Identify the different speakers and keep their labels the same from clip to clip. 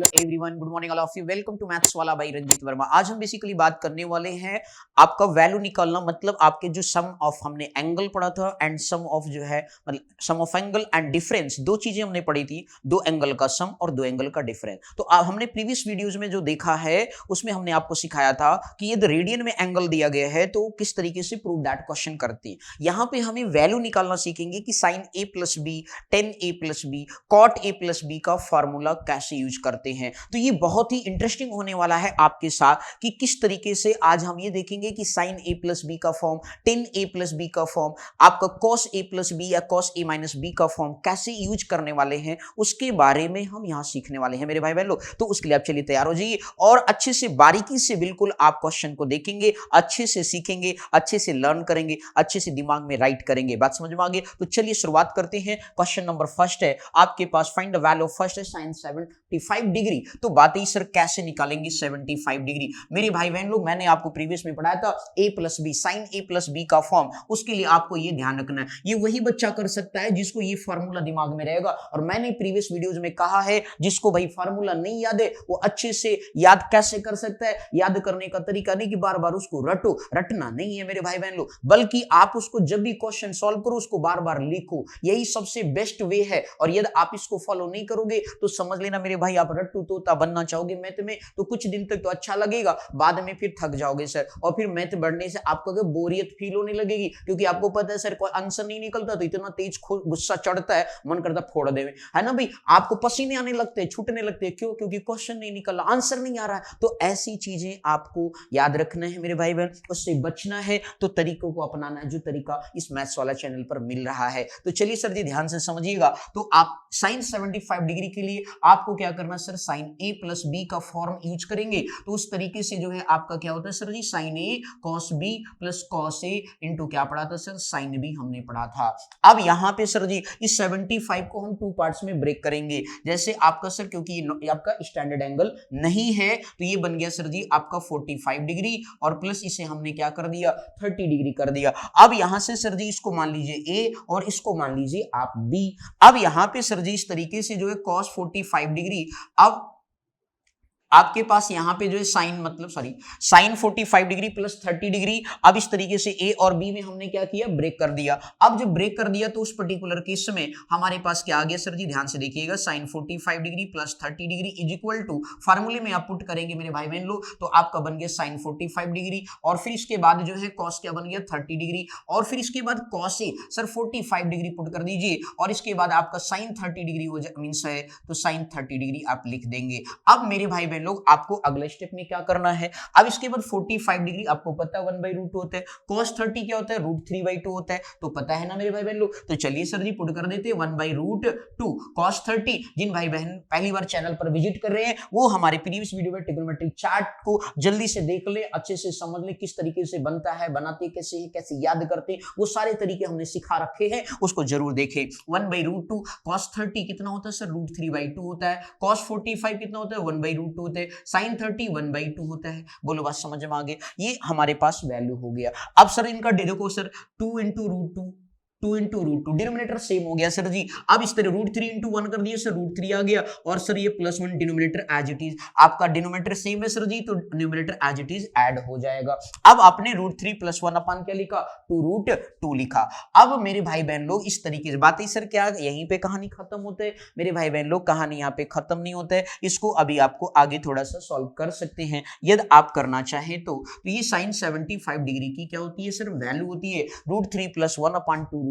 Speaker 1: Hello everyone, good morning all of you. Welcome to maths वाला by Ranjit Verma. आज हम basically बात करने वाले हैं आपका वैल्यू निकालना, मतलब आपके जो सम ऑफ हमने एंगल पढ़ा था एंड सम ऑफ जो है मतलब सम ऑफ एंगल एंड डिफरेंस, दो चीजें हमने पढ़ी थी, दो एंगल का सम और दो एंगल का डिफरेंस। तो हमने प्रीवियस वीडियोज में जो देखा है उसमें हमने आपको सिखाया था कि यदि रेडियन में एंगल दिया गया है तो किस तरीके से प्रूव दैट क्वेश्चन करते हैं। यहां पे हमें वैल्यू निकालना सीखेंगे कि sine A plus B, tan A plus B, cot A plus B का फॉर्मूला कैसे यूज करते हैं। तो ये बहुत ही इंटरेस्टिंग होने वाला है आपके साथ कि किस तरीके से आज हम ये देखेंगे कि साइन ए प्लस बी का form, ten A plus B का फॉर्म, आपका कॉस ए प्लस बी या कॉस ए माइनस बी का फॉर्म कैसे यूज करने वाले हैं, उसके बारे में हम यहां सीखने वाले हैं मेरे भाई बहन लोग। तो उसके लिए आप चलिए तैयार हो जाइए और अच्छे से बारीकी से बिल्कुल आप क्वेश्चन को देखेंगे, अच्छे से सीखेंगे, अच्छे से लर्न करेंगे, अच्छे से दिमाग में राइट करेंगे। बात समझ में आ गई? तो चलिए शुरुआत करते हैं। क्वेश्चन नंबर फर्स्ट है आपके पास, find the value of first है साइन 75 डिग्री। तो बात है सर कैसे निकालेंगे 75 डिग्री? मेरे भाई बहन लोग, मैंने आपको प्रीवियस में पढ़ाया था a plus B, sine A plus B का फॉर्म। उसके लिए आपको ये ध्यान रखना है, ये वही बच्चा कर सकता है जिसको ये फॉर्मूला दिमाग में रहेगा। और मैंने प्रीवियस वीडियोज में कहा है जिसको भाई फॉर्मूला नहीं याद है वो अच्छे से याद कैसे कर सकता है। याद करने का तरीका नहीं कि बार बार उसको रटो, रटना नहीं है मेरे भाई बहन लोग, बल्कि आप उसको जब भी क्वेश्चन सॉल्व करो उसको बार बार लिखो, यही सबसे बेस्ट वे है। और यदि आप इसको फॉलो नहीं करोगे तो समझ लेना मेरे भाई आप रट्टू तोता बनना चाहोगे मैथ में, तो कुछ दिन तक तो अच्छा लगेगा, बाद में फिर थक जाओगे सर। और फिर मैथ बढ़ने से आपको बोरियत फील होने लगेगी, क्योंकि आपको पता है सर कोई आंसर नहीं निकलता तो इतना तेज गुस्सा चढ़ता है, मन करता फोड़ दे, है ना भाई। आपको पसीने आने लगते हैं, छूटने लगते हैं, क्यों? क्योंकि क्वेश्चन नहीं निकला, आंसर नहीं आ रहा है। तो ऐसी चीजें आपको याद रखना है मेरे भाई बहन, उससे बचना है तो तरीकों को अपनाना है जो तरीका इस मैथ्स वाला चैनल पर मिल रहा है। तो चलिए सर जी ध्यान से समझिएगा। तो आप साइन 75 डिग्री के लिए आपको क्या करना है sir, sign A plus B का फॉर्म यूज करेंगे। तो उस तरीके से जो है आपका क्या होता है sir ji, sign A cos B plus cos A into क्या पढ़ा था सर, साइन बी हमने पढ़ा था। अब यहां पे सर जी इस 75 को हम टू पार्ट्स में ब्रेक करेंगे। जैसे आपका सर, क्योंकि ये आपका स्टैंडर्ड एंगल नहीं है तो ये बन गया सर जी आपका 45 डिग्री और प्लस इसे हमने क्या कर दिया, 30 डिग्री कर दिया। अब यहां से सर जी इसको मान लीजिए ए और इसको मान लीजिए आप बी। अब यहां पे सर जी इस तरीके से जो है cos 45 डिग्री, अब आपके पास यहां पे जो है साइन मतलब sorry sine 45 degree plus 30 degree. अब इस तरीके से ए और बी में हमने क्या किया, ब्रेक कर दिया। अब जब ब्रेक कर दिया तो उस पर्टिकुलर केस में हमारे पास क्या आ गया सर जी, ध्यान से देखिएगा, sine 45 degree plus 30 degree is equal to, फार्मूले में आप पुट करेंगे मेरे भाई बहन लोग, तो आपका बन गया साइन 45 डिग्री और फिर इसके बाद जो है कॉस क्या बन गया 30 डिग्री और फिर इसके बाद cos A sir 45 degree put कर दीजिए और इसके बाद आपका साइन 30 डिग्री हो मींस है तो साइन 30 डिग्री आप लिख देंगे। अब मेरे भाई लोग आपको अगले स्टेप में क्या करना है, अब इसके बाद 45 डिग्री आपको पता है 1/√2 होता है, cos 30 क्या होता है, √3/2 होता है, तो पता है ना मेरे भाई बहन लोग। तो चलिए सर जी पुट कर देते हैं 1/√2 cos 30। जिन भाई बहन पहली बार चैनल पर विजिट कर रहे हैं वो हमारे प्रीवियस वीडियो में ट्रिग्नोमेट्रिक चार्ट को जल्दी से देख ले, अच्छे से समझ ले किस तरीके से बनता है, बनाते कैसे है, कैसे याद करते, वो सारे तरीके हमने सिखा रखे हैं, उसको जरूर देखें। 1/√2 cos 30 कितना होता है सर, √3/2 होता है, cos 45 कितना होता है 1/√2 होता है, साइन 30 1/2 होता है। बोलो बात समझ में आ गई? ये हमारे पास वैल्यू हो गया। अब सर इनका देखो sir 2 into √2, 2 into √2, denominator same हो गया सर जी। अब इस तरह √3 इंटू 1 कर दिए सर, √3 आ गया और सर ये +1 डिनोमिनेटर एज इट इज, आपका डिनोमिनेटर सेम है सर जी तो denominator as it is add हो जाएगा। अब आपने √3 + 1 अपान क्या लिखा, 2√2 लिखा। अब मेरे भाई बहन लोग इस तरीके से बात है सर, क्या यहीं पे कहानी खत्म होते है मेरे भाई बहन लोग? कहानी यहाँ पे खत्म नहीं होता है, इसको अभी आपको आगे थोड़ा सा सॉल्व कर सकते हैं यदि आप करना चाहें तो। ये साइन 75 डिग्री की क्या होती है सर, वैल्यू होती है √3 + 1 अपान 2√2।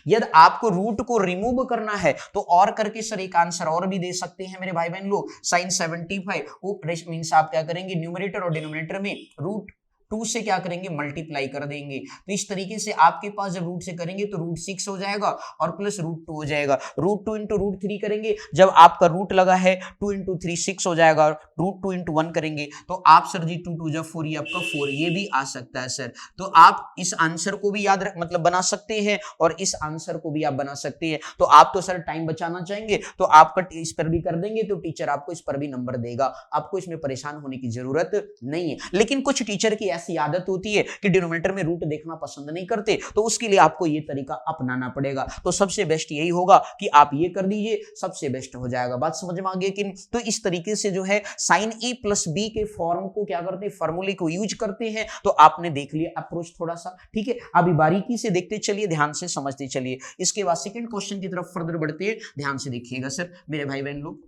Speaker 1: यदि आपको रूट को रिमूव करना है तो और करके सर एक आंसर और भी दे सकते हैं मेरे भाई बहन लोग। साइन 75 वो मींस आप क्या करेंगे, न्यूमरेटर और डिनोमिनेटर में √2 से क्या करेंगे, मल्टीप्लाई कर देंगे। तो इस तरीके से आपके पास जब रूट से करेंगे तो √6 हो जाएगा और प्लस √2 हो जाएगा। √2 इंटू √3 करेंगे, जब आपका रूट लगा है 2 इंटू 3 6 हो जाएगा। √2 इंटू 1 करेंगे तो आप सर जी 2 2 4 ये आपका 4, ये भी आ सकता है सर। तो आप इस आंसर को भी याद मतलब बना सकते हैं और इस आंसर को भी आप बना सकते हैं। तो आप तो सर टाइम बचाना चाहेंगे तो आपका इस पर भी कर देंगे तो टीचर आपको इस पर भी नंबर देगा, आपको इसमें परेशान होने की जरूरत नहीं है। लेकिन कुछ टीचर की ऐसी आदत होती है कि डिनोमिनेटर में रूट देखना पसंद नहीं करते, तो उसके लिए आपको ये तरीका अपनाना पड़ेगा। तो सबसे बेस्ट यही होगा कि आप ये कर दीजिए, सबसे बेस्ट हो जाएगा। बात समझ में आ गई कि? तो इस तरीके से जो है साइन ए प्लस बी के फॉर्म को क्या करते हैं, फॉर्मूले को यूज करते हैं। तो आपने देख लिया अप्रोच थोड़ा सा, ठीक है। अभी बारीकी से देखते चलिए, ध्यान से समझते चलिए। इसके बाद सेकंड क्वेश्चन की तरफ फर्दर बढ़ते हैं, ध्यान से देखिएगा सर मेरे भाई बहन लोग।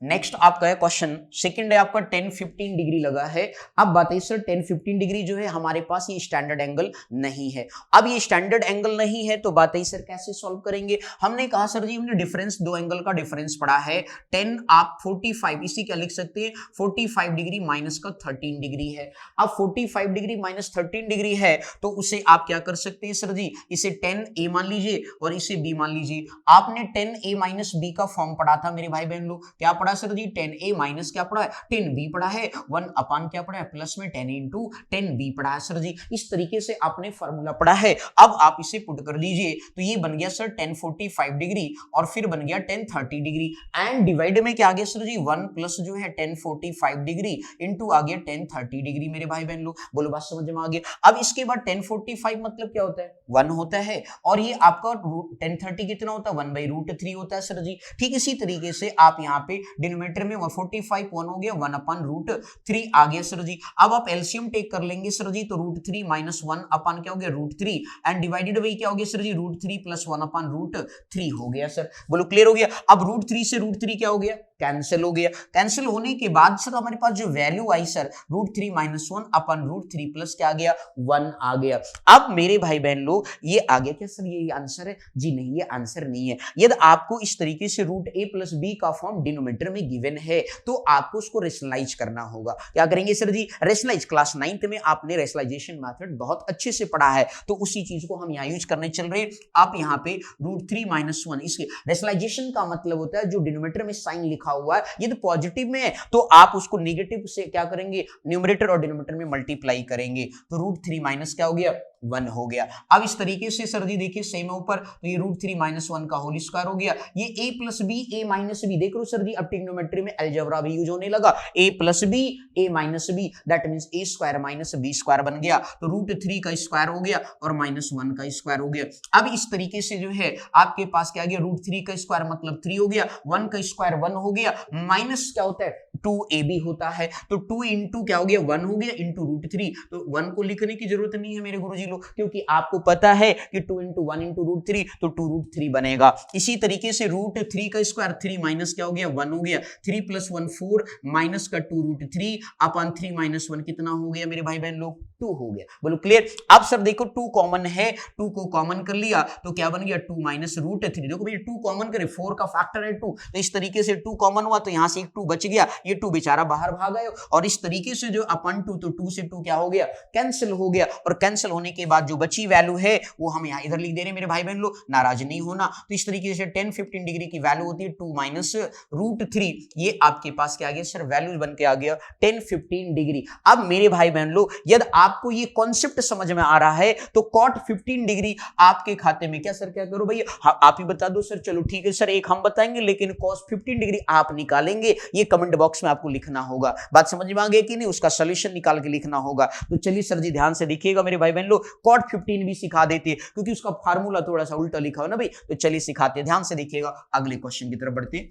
Speaker 1: नेक्स्ट आपका है क्वेश्चन सेकंड है आपका 10-15 डिग्री लगा है। अब बताइए सर 10-15 डिग्री जो है हमारे पास ये स्टैंडर्ड एंगल नहीं है। अब ये स्टैंडर्ड एंगल नहीं है तो बताइए सर कैसे सॉल्व करेंगे? हमने कहा सर जी हमने डिफरेंस, दो एंगल का डिफरेंस पढ़ा है 10, आप 45 इसी क्या लिख सकते हैं 45 डिग्री माइनस का 13 डिग्री है। अब 45 डिग्री माइनस 13 डिग्री है तो उसे आप क्या कर सकते हैं सर जी, इसे 10a मान लीजिए और इसे b मान लीजिए। आपने 10a माइनस b का फॉर्म पढ़ा था मेरे भाई बहन लोग, क्या पढ़ा सर जी 10a माइनस क्या पढ़ा है 10b पढ़ा है, 1 अपान क्या पढ़ा है प्लस में 10 इंटू 10b पढ़ा है सर जी। इस तरीके से आपने फॉर्मूला पढ़ा है। अब आप इसे पुट कर दीजिए तो ये बन गया सर 1045 डिग्री और फिर बन गया 1030 डिग्री एंड डिवाइड में क्या आ गया सर जी 1 प्लस जो है 1045 डिग्री इंटू आ गया 1030 डिग्री मेरे भाई बहन लोग, बोलो बात समझ में आ गया। अब इसके बाद 1045 मतलब क्या होता है 1 होता है और ये आपका 1030 कितना होता है 1/√3 होता है सर जी। ठीक इसी तरीके से आप यहाँ पे डिनोमिनेटर में 45 1 हो गया 1/√3 आ गया सर जी। अब आप एलसीएम टेक कर लेंगे सर जी तो √3 माइनस 1 अपान क्या हो गया √3 एंड डिवाइडेड बाई क्या हो गया सर जी √3 प्लस 1/√3 हो गया सर, बोलो क्लियर हो गया। अब √3 से √3 क्या हो गया कैंसिल हो गया। कैंसिल होने के बाद सर हमारे पास जो वैल्यू आई सर √3 माइनस 1 अपन √3 प्लस क्या आ गया 1 आ गया। अब मेरे भाई बहन लोग ये आ गया क्या सर ये आंसर है? जी नहीं, ये आंसर नहीं है। यदि आपको इस तरीके से √a प्लस b का फॉर्म डिनोमिनेटर में गिवन है तो आपको उसको रेशनलाइज करना होगा। क्या करेंगे सर जी रेशनलाइज। क्लास 9th में आपने रेशनलाइजेशन मेथड बहुत अच्छे से पढ़ा है तो उसी चीज को हम यहाँ यूज करने चल रहे हैं। आप यहाँ पे √3 माइनस 1 इसके रेशनलाइजेशन का मतलब होता है जो डिनोमिनेटर में साइन लिखा हुआ है ये तो पॉजिटिव में है तो आप उसको नेगेटिव से क्या करेंगे न्यूमरेटर और डिनोमिनेटर में मल्टीप्लाई करेंगे तो √3 माइनस क्या हो गया 1 हो गया। अब इस तरीके से सर जी देखिए सेम है ऊपर तो ये √3 माइनस 1 का होल स्क्वायर हो गया। ये a plus B a minus B देख लो सर जी अब ट्रिग्नोमेट्री में अलजेब्रा भी यूज होने लगा। a plus B a minus B that means a square minus b square बन गया तो √3 का स्क्वायर हो गया और माइनस 1 का स्क्वायर हो गया। अब इस तरीके से जो है आपके पास क्या आ गया √3 का स्क्वायर मतलब 3 हो गया, 1 का स्क्वायर 1 हो गया, माइनस क्या होता है 2ab होता है तो 2 इंटू क्या हो गया 1 हो गया इंटू √3 तो 1 को लिखने की जरूरत नहीं है मेरे गुरुजी लोग क्योंकि आपको पता है कि 2 इंटू 1 इंटू √3 तो 2√3 बनेगा। इसी तरीके से √3 का स्क्वायर 3 माइनस क्या हो गया 1 हो गया, 3 प्लस 1 4 माइनस का 2√3 अपन 3 माइनस 1 कितना हो गया मेरे भाई बहन लोग 2 हो गया, बोलो क्लियर। अब सर देखो 2 कॉमन है 2 को कॉमन कर लिया तो क्या बन गया 2 माइनस √3 देखो भैया 2 कॉमन करे 4 का फैक्टर है 2 तो इस तरीके से 2 कॉमन हुआ तो यहां से एक 2 बच गया, ये 2 बेचारा बाहर भाग गया और इस तरीके से जो अपन 2 तो 2 से 2 क्या हो गया कैंसिल हो गया और कैंसिल होने के बाद जो बची वैल्यू है वो हम यहाँ इधर लिख दे रहे हैं मेरे भाई बहन लोग, नाराज नहीं होना। तो इस तरीके से 10-15 डिग्री की वैल्यू होती है 2 माइनस √3 ये आपके पास क्या आ गया सर वैल्यू बन के आ गया 10-15 डिग्री। अब मेरे भाई बहन लोग यदि आपको ये कॉन्सेप्ट समझ में आ रहा है तो cot 15 डिग्री आपके खाते में क्या सर क्या करो भैया आप ही बता दो सर, चलो ठीक है सर एक हम बताएंगे लेकिन cos 15 डिग्री आप निकालेंगे, ये कमेंट बॉक्स में आपको लिखना होगा। बात समझ में आ गई कि नहीं, उसका सोल्यूशन निकाल के लिखना होगा। तो चलिए सर जी ध्यान से देखिएगा मेरे भाई बहन लोग cot 15 भी सिखा देते क्योंकि उसका फार्मूला थोड़ा सा उल्टा लिखा हो ना भाई, तो चलिए सिखाते, ध्यान से देखिएगा। अगले क्वेश्चन की तरफ बढ़ते।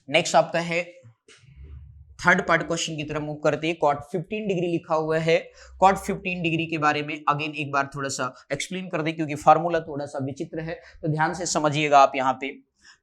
Speaker 1: नेक्स्ट आपका है थर्ड पार्ट क्वेश्चन की तरफ मूव करते हैं। cot 15 डिग्री लिखा हुआ है, cot 15 डिग्री के बारे में अगेन एक बार थोड़ा सा एक्सप्लेन कर दे क्योंकि फार्मूला थोड़ा सा विचित्र है तो ध्यान से समझिएगा आप यहाँ पे।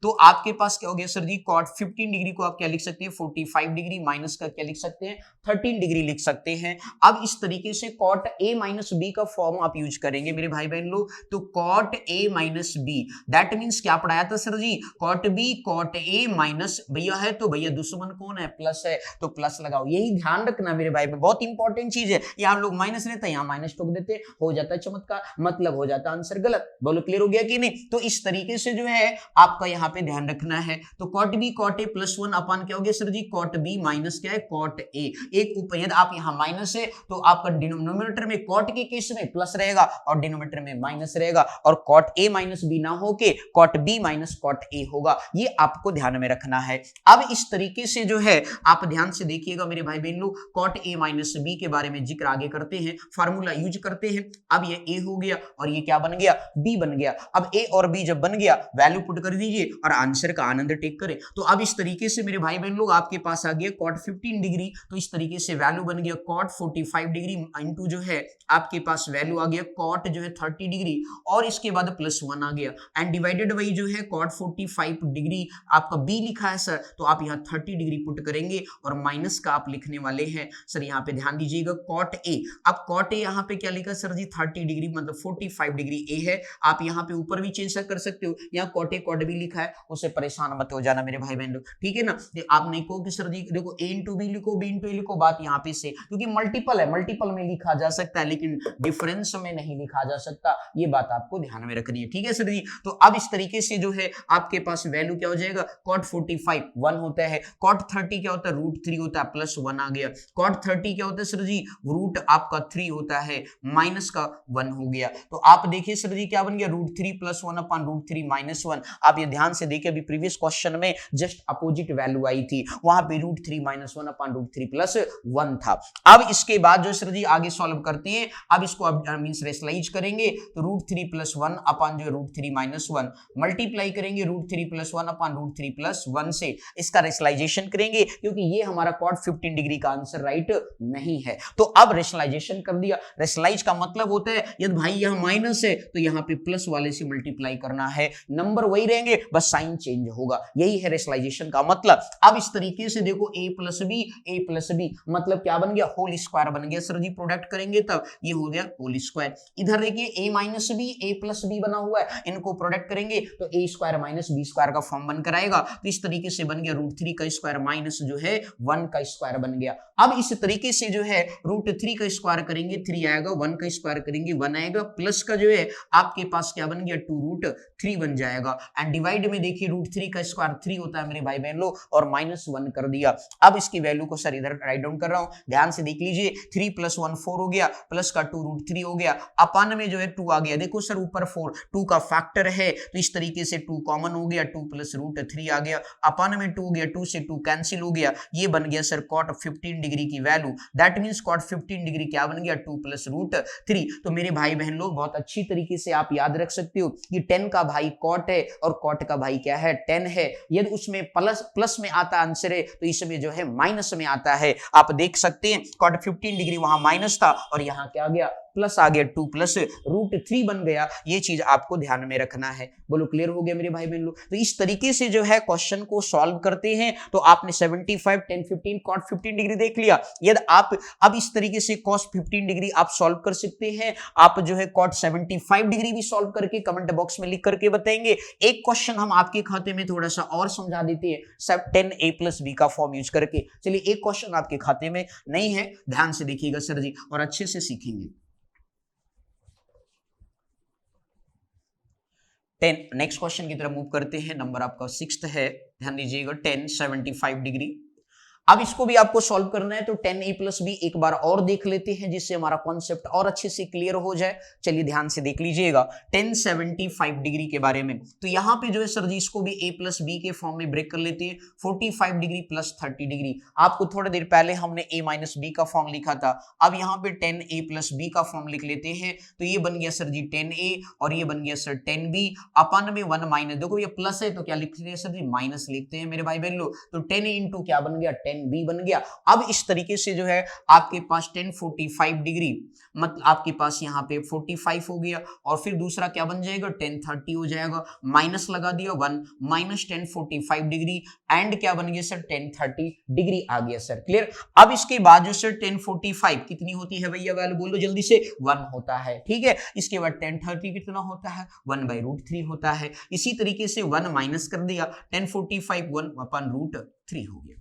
Speaker 1: तो आपके पास क्या हो गया सर जी cot 15 डिग्री को आप क्या लिख सकते हैं 45 डिग्री माइनस का क्या लिख सकते हैं 13 डिग्री लिख सकते हैं। अब इस तरीके से cot a माइनस b का फॉर्म आप यूज करेंगे मेरे भाई बहन लोग, तो cot a minus b that means क्या पढ़ाया था sir ji cot b cot a minus भैया है तो भैया दुश्मन कौन है प्लस है तो प्लस लगाओ, यही ध्यान रखना मेरे भाई बहन, बहुत इंपॉर्टेंट चीज है। यहाँ लोग माइनस लेते हैं यहाँ माइनस ठोक देते हो जाता है चमत्कार, मतलब हो जाता है आंसर गलत, बोलो क्लियर हो गया कि नहीं। तो इस तरीके से जो है आपका यहाँ यहाँ पे ध्यान रखना है। तो cot B cot A plus 1 upon क्या हो गया sir ji, cot B minus क्या है, कॉट ए। एक उपयद आप यहाँ माइनस है तो आपका डिनोमिनेटर में कॉट के केस में प्लस रहेगा और डिनोमिनेटर में माइनस रहेगा, और कॉट ए माइनस बी ना होके cot B minus cot A होगा, ये आपको ध्यान में रखना है। अब इस तरीके से जो है आप ध्यान से देखिएगा मेरे भाई बहन लोग, कॉट ए माइनस बी के बारे में जिक्र आगे करते हैं, फार्मूला यूज करते हैं। अब ये ए हो गया और ये क्या बन गया, बी बन गया। अब ए और बी जब बन गया वैल्यू पुट कर दीजिए और आंसर का आनंद टेक करें। तो अब इस तरीके से मेरे भाई बहन लोग आपके पास आ गया कॉट 15 डिग्री, तो इस तरीके से वैल्यू बन गया कॉट 45 डिग्री इंटू जो है आपके पास वैल्यू आ गया कॉट जो है 30 डिग्री, और इसके बाद प्लस 1 आ गया एंड डिवाइडेड बाई जो है कॉट 45 डिग्री आपका बी लिखा है सर, तो आप यहाँ 30 डिग्री पुट करेंगे और माइनस का आप लिखने वाले हैं सर, यहाँ पे ध्यान दीजिएगा कॉट ए। अब कॉट ए यहाँ पे क्या लिखा सर जी, 30 डिग्री मतलब 45 डिग्री ए है। आप यहाँ पे ऊपर भी चेंज कर सकते हो, यहाँ कॉट ए कॉट बी लिखा है, उससे परेशान मत हो जाना मेरे भाई बहन लोग, ठीक है ना। आप नहीं कहो कि सर जी देखो ए इंटू बी लिखो, बी इंटू ए लिखो, बात यहाँ पे से, क्योंकि मल्टीपल है, मल्टीपल में लिखा जा सकता है लेकिन डिफरेंस में नहीं लिखा जा सकता, ये बात आपको ध्यान में रखनी है, ठीक है सर जी। तो अब इस तरीके से जो है आपके पास वैल्यू क्या हो जाएगा, कॉट 45 1 होता है, कॉट 30 क्या होता है, √3 होता है, प्लस 1 आ गया, कॉट 30 क्या होता है सर जी, रूट आपका 3 होता है, माइनस का 1 हो गया। तो आप देखिए सर जी क्या बन गया, √3 प्लस 1 अपान √3 माइनस 1। आप ये ध्यान से देखिए अभी प्रीवियस क्वेश्चन में जस्ट अपोजिट वैल्यू आई थी, वहां पे √3 माइनस 1 अपान √3 प्लस 1 था। अब इसके बाद जो सर जी आगे सॉल्व करते हैं, अब इसको अब मींस रेशनलाइज करेंगे, तो √3 प्लस 1 अपान जो √3 माइनस 1 मल्टीप्लाई करेंगे √3 प्लस 1 अपान √3 प्लस 1 से, इसका रेशनलाइजेशन करेंगे क्योंकि ये हमारा कॉट 15 डिग्री का आंसर राइट नहीं है। तो अब रेशनलाइजेशन कर दिया, रेशनलाइज का मतलब होता है यदि भाई यहां माइनस है तो यहां पे प्लस वाले से मल्टीप्लाई करना है, नंबर वही रहेंगे बस साइन चेंज होगा, यही है रेशनलाइजेशन का मतलब। अब इस तरीके से देखो a प्लस बी मतलब क्या बन गया, होल स्क्वायर बन गया सर जी, प्रोडक्ट करेंगे तब ये हो गया होल स्क्वायर। इधर देखिए a minus B a plus B बना हुआ है, इनको प्रोडक्ट करेंगे तो a square minus B square का फॉर्म बनकर आएगा, तो इस तरीके से बन गया √3 का स्क्वायर माइनस जो है 1 का स्क्वायर बन गया। अब इस तरीके से जो है √3 का स्क्वायर करेंगे 3 आएगा, 1 का स्क्वायर करेंगे 1 आएगा, प्लस का जो है आपके पास क्या बन गया 2√3 बन जाएगा, एंड डिवाइड में देखिए √3 का स्क्वायर 3 होता है मेरे भाई बहन लोग, और माइनस 1 कर दिया। अब इसकी वैल्यू को सर इधर राइट डाउन कर रहा हूं, ध्यान से देख लीजिए, 3 प्लस 1 4 हो गया, प्लस का 2√3 हो गया, अपान में जो है 2 आ गया, देखो सर ऊपर 4 2 का फैक्टर है तो इस तरीके से 2 कॉमन हो गया, 2 प्लस √3 आ गया, अपान में 2 गया, 2 से 2 कैंसिल हो गया, ये बन गया सर कॉट 15 डिग्री की value, that means cot 15 degree क्या बन गया 2 प्लस √3। तो मेरे भाई बहन लोग बहुत अच्छी तरीके से आप याद रख सकते हो कि 10 का भाई कॉट है और कॉट का भाई क्या है 10 है, यदि उसमें प्लस में आता आंसर है तो इसमें जो है माइनस में आता है। आप देख सकते हैं कॉट 15 डिग्री वहां माइनस था और यहां क्या आ गया प्लस आ गया, 2 प्लस √3 बन गया, ये चीज आपको ध्यान में रखना है। बोलो क्लियर हो गया मेरे भाई बहन लोग। तो इस तरीके से जो है क्वेश्चन को सॉल्व करते हैं। तो आपने 75 10 15 कॉट 15 डिग्री देख लिया, यदि आप अब इस तरीके से कॉस 15 डिग्री आप सॉल्व कर सकते हैं। आप जो है कॉट 75 डिग्री भी सॉल्व करके कमेंट बॉक्स में लिख करके बताएंगे। एक क्वेश्चन हम आपके खाते में थोड़ा सा और समझा देते हैं, सब 10a + b का फॉर्म यूज करके। चलिए एक क्वेश्चन आपके खाते में नहीं है, ध्यान से देखिएगा सर जी और अच्छे से सीखेंगे। 10 नेक्स्ट क्वेश्चन की तरफ मूव करते हैं। नंबर आपका 6th है, ध्यान दीजिएगा 10 75 डिग्री। अब इसको भी आपको सॉल्व करना है तो 10a + b एक बार और देख लेते हैं जिससे हमारा कॉन्सेप्ट और अच्छे से क्लियर हो जाए। चलिए ध्यान से देख लीजिएगा 10 75 डिग्री के बारे में। तो यहां पे जो है सर जी इसको भी a + b के फॉर्म में ब्रेक कर लेते हैं। 45 डिग्री + 30 डिग्री, आपको थोड़ी देर पहले हमने a - b का फॉर्म लिखा था, अब यहाँ पे 10a + b का फॉर्म लिख लेते हैं। तो ये बन गया सर जी 10a और ये बन गया सर 10b, अपन में 1 माइनस, देखो ये प्लस है तो क्या लिखते हैं सर जी माइनस लिखते हैं मेरे भाई बहन लोग। तो 10a इंटू क्या बन गया 10b बन गया। अब इस तरीके से जो है आपके पास 10 45 डिग्री मतलब आपके पास यहाँ पे 45 हो गया और फिर दूसरा क्या बन जाएगा 10 30 हो जाएगा, माइनस लगा दिया 1 माइनस 10 45 डिग्री एंड क्या बन गया सर 10 30 डिग्री आ गया सर। क्लियर। अब इसके बाद जो सर 10 45 कितनी होती है भैया वैल्यू बोलो जल्दी से 1 होता है, ठीक है। इसके बाद 10 30 कितना होता है 1/√3 होता है। इसी तरीके से 1 माइनस कर दिया 10 45 1/√3 हो गया।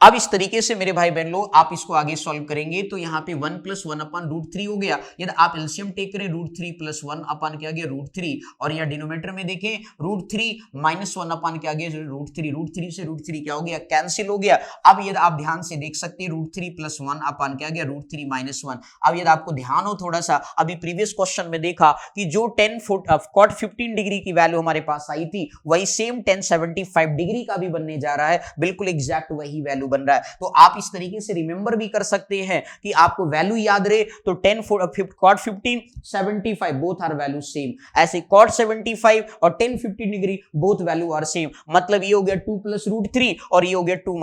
Speaker 1: अब इस तरीके से मेरे भाई बहन लोग आप इसको आगे सॉल्व करेंगे तो यहाँ पे 1 + 1/√3 हो गया। यदि आप एलसीएम टेक करें √3 + 1 अपन क्या गया √3 और यहाँ डिनोमिनेटर में देखें √3 - 1 अपन क्या गया √3 से √3 क्या हो गया कैंसिल हो गया। अब यदि आप ध्यान से देख सकते हैं √3 + 1 अपन क्या गया √3 - 1। अब यदि आपको ध्यान हो थोड़ा सा, अभी प्रीवियस क्वेश्चन में देखा कि जो 10 फुट cot 15 डिग्री की वैल्यू हमारे पास आई थी वही सेम 1075 डिग्री का भी बनने जा रहा है, बिल्कुल एग्जैक्ट वही वैल्यू बन रहा है। तो आप इस तरीके से रिमेंबर भी कर सकते हैं कि आपको वैल्यू याद रहे तो 10 cot 15 75 both are value same, ऐसे cot 75 और 1050 degree both value are same, मतलब ये हो गया 2 + √3 और ये हो गया 2 -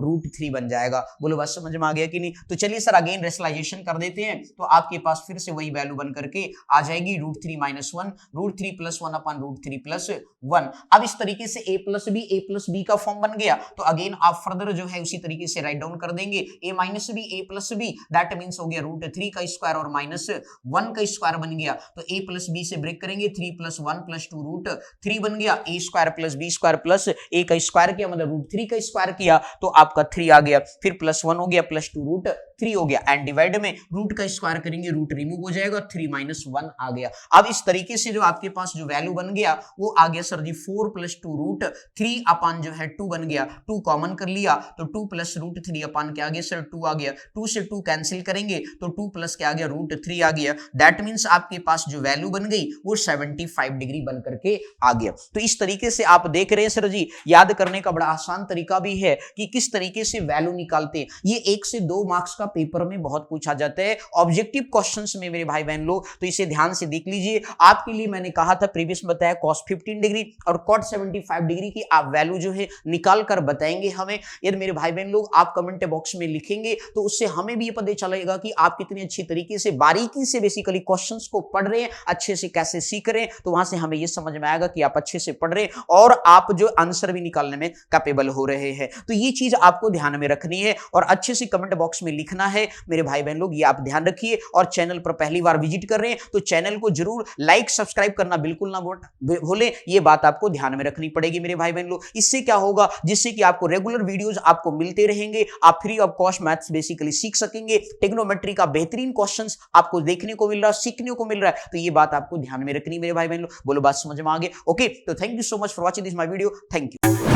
Speaker 1: √3 बन जाएगा। बोलो बात समझ में आ गया कि नहीं? तो चलिए सर अगेन रेशनलाइजेशन कर देते हैं तो आपके पास फिर से वही वैल्यू बन करके आ जाएगी √3 - 1 √3 + 1/√3 + 1। अब इस तरीके से a + b का फॉर्म बन गया तो अगेन आप फर्दर जो है उसी तरीके से राइट डाउन कर देंगे a - b a + b that means हो गया √3 का स्क्वायर और -1 का स्क्वायर बन गया। तो a + b से ब्रेक करेंगे 3 + 1 + 2 √3 बन गया। a² + b² + a का स्क्वायर किया मतलब √3 का स्क्वायर किया तो आपका 3 आ गया, फिर +1 हो गया +2 √3 हो गया एंड डिवाइड में रूट का स्क्वायर करेंगे रूट रिमूव हो जाएगा 3 - 1 आ गया। अब इस तरीके से जो आपके पास जो वैल्यू बन गया वो आ गया सर जी 4 + 2 √3 अपन जो है 2 बन गया, 2 कॉमन कर लिया तो 2 + √3 अपन क्या आ गया सर 2 आ गया, 2 से 2 कैंसिल करेंगे तो 2 प्लस क्या आ गया √3 आ गया। दैट मींस आपके पास जो वैल्यू बन गई वो 75 डिग्री बन करके आ गया। तो इस तरीके से आप देख रहे हैं सर जी, याद करने का बड़ा आसान तरीका भी है कि किस तरीके से वैल्यू निकालते हैं। ये 1 से 2 मार्क्स का पेपर में बहुत पूछा जाता है ऑब्जेक्टिव क्वेश्चंस में मेरे भाई बहन लोग, तो इसे ध्यान से देख लीजिए। आपके लिए मैंने कहा था प्रीवियस बताया cos 15 डिग्री और cot 75 डिग्री की आप वैल्यू जो है निकाल कर बताएंगे हमें। यदि मेरे भाई बहन लोग आप कमेंट बॉक्स में लिखेंगे तो उससे हमें भी ये पता चलेगा कि आप कितनी अच्छी तरीके से बारीकी से बेसिकली क्वेश्चंस को पढ़ रहे हैं, अच्छे से कैसे सीख रहे हैं। तो वहां से हमें ये समझ में आएगा कि आप अच्छे से पढ़ रहे हैं और आप जो आंसर भी निकालने में कैपेबल हो रहे हैं। तो ये चीज आपको ध्यान में रखनी है और अच्छे से कमेंट बॉक्स में लिखना है मेरे भाई बहन लोग, ये आप ध्यान रखिए। और चैनल पर पहली बार विजिट कर रहे हैं तो चैनल को जरूर लाइक सब्सक्राइब करना बिल्कुल ना भूलें, ये बात आपको ध्यान में रखनी पड़ेगी मेरे भाई बहन लोग। इससे क्या होगा, जिससे कि आपको रेगुलर वीडियोस आपको मिलते रहेंगे, आप free of cost maths basically सीख सकेंगे। ट्रिग्नोमेट्री का बेहतरीन क्वेश्चंस आपको देखने को मिल रहा है, सीखने को मिल रहा है, तो ये बात आपको ध्यान में रखनी मेरे भाई बहन लोग। बोलो बात समझ में आ गया? ओके, तो thank you so much for watching this my video. Thank you.